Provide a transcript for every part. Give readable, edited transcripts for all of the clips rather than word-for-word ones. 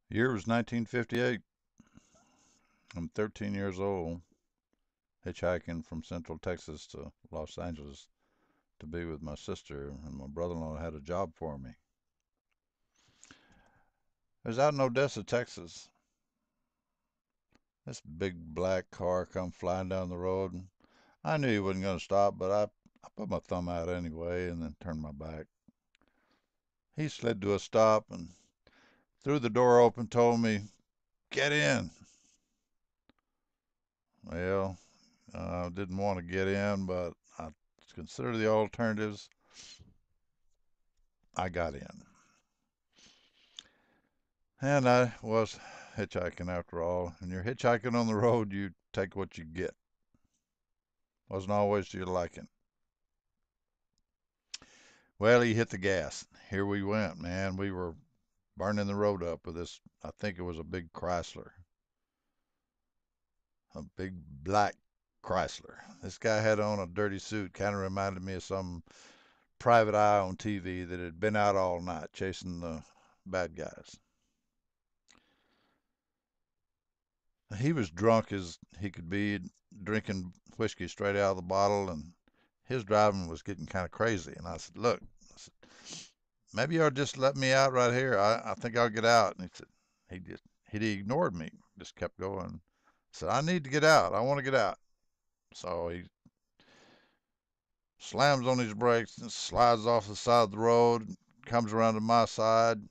Year was 1958. I'm 13 years old, hitchhiking from Central Texas to Los Angeles to be with my sister, and my brother-in-law had a job for me. It was out in Odessa, Texas. This big black car come flying down the road, and I knew he wasn't going to stop, but I put my thumb out anyway and then turned my back. He slid to a stop and threw the door open, told me, "Get in." Well, I didn't want to get in, but I considered the alternatives. I got in. And I was hitchhiking after all. When you're hitchhiking on the road, you take what you get. Wasn't always to your liking. Well, he hit the gas. Here we went, man. We were burning the road up with this. I think it was a big Chrysler, a big black Chrysler. This guy had on a dirty suit, kind of reminded me of some private eye on TV that had been out all night chasing the bad guys. He was drunk as he could be, drinking whiskey straight out of the bottle, and his driving was getting kind of crazy. And I said, "Look, I said, maybe you'll just let me out right here. I think I'll get out." And he ignored me, just kept going. I said, "I need to get out. I want to get out." So he slams on his brakes and slides off the side of the road, comes around to my side,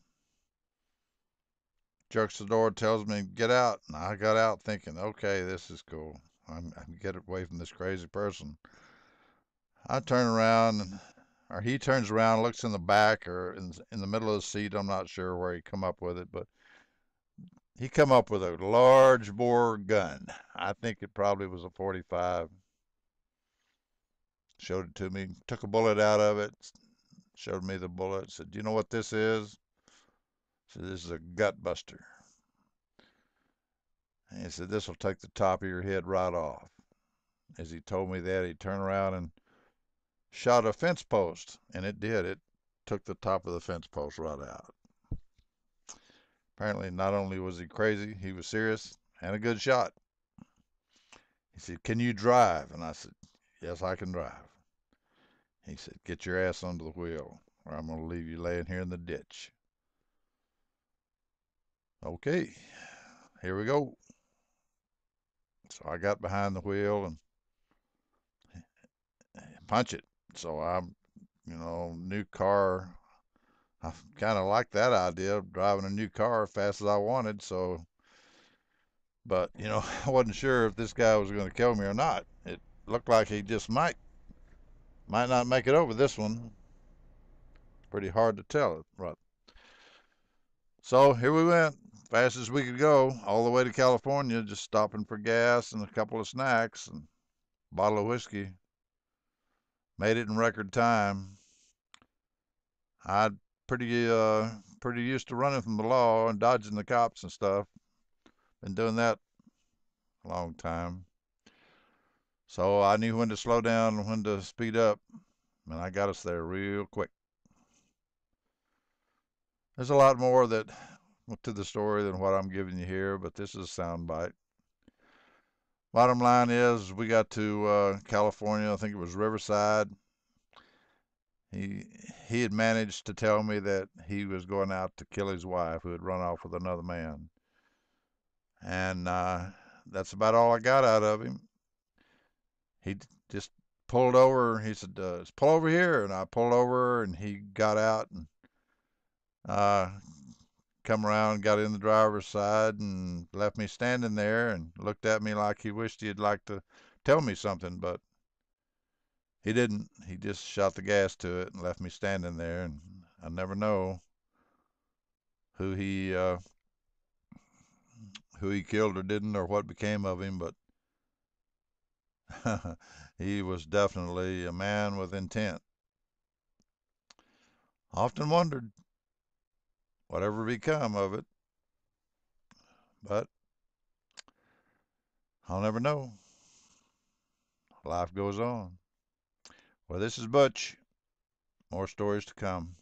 jerks the door, tells me, "Get out." And I got out thinking, okay, this is cool. I'm get away from this crazy person. I turn around, or he turns around, looks in the back or in the middle of the seat. I'm not sure where he come up with it, but he come up with a large bore gun. I think it probably was a 45. Showed it to me, took a bullet out of it, showed me the bullet, said, "Do you know what this is?" I said, "This is a gut buster." And he said, "This will take the top of your head right off." As he told me that, he turned around and shot a fence post, and it did. It took the top of the fence post right out. Apparently, not only was he crazy, he was serious and a good shot. He said, "Can you drive?" And I said, "Yes, I can drive." He said, "Get your ass under the wheel, or I'm going to leave you laying here in the ditch." Okay, here we go. So I got behind the wheel and punch it. So I'm, new car. I kind of like that idea of driving a new car as fast as I wanted. So, but I wasn't sure if this guy was going to kill me or not. It looked like he just might not make it over this one. Pretty hard to tell it, right? So here we went, fast as we could go, all the way to California, just stopping for gas and a couple of snacks and a bottle of whiskey. Made it in record time. I'd pretty used to running from the law and dodging the cops and stuff. Been doing that a long time. So I knew when to slow down and when to speed up, and I got us there real quick. There's a lot more that to the story than what I'm giving you here, but this is a sound bite. Bottom line is, we got to California. I think it was Riverside. He he had managed to tell me that he was going out to kill his wife, who had run off with another man, and that's about all I got out of him. He just pulled over. He said, "Pull over here," and I pulled over, and he got out and uh, come around, got in the driver's side, and left me standing there, and looked at me like he wished he'd like to tell me something, but he didn't. He just shot the gas to it and left me standing there, and I never know who he killed or didn't, or what became of him, but he was definitely a man with intent. Often wondered whatever become of it, but I'll never know. Life goes on. Well, this is Butch. More stories to come.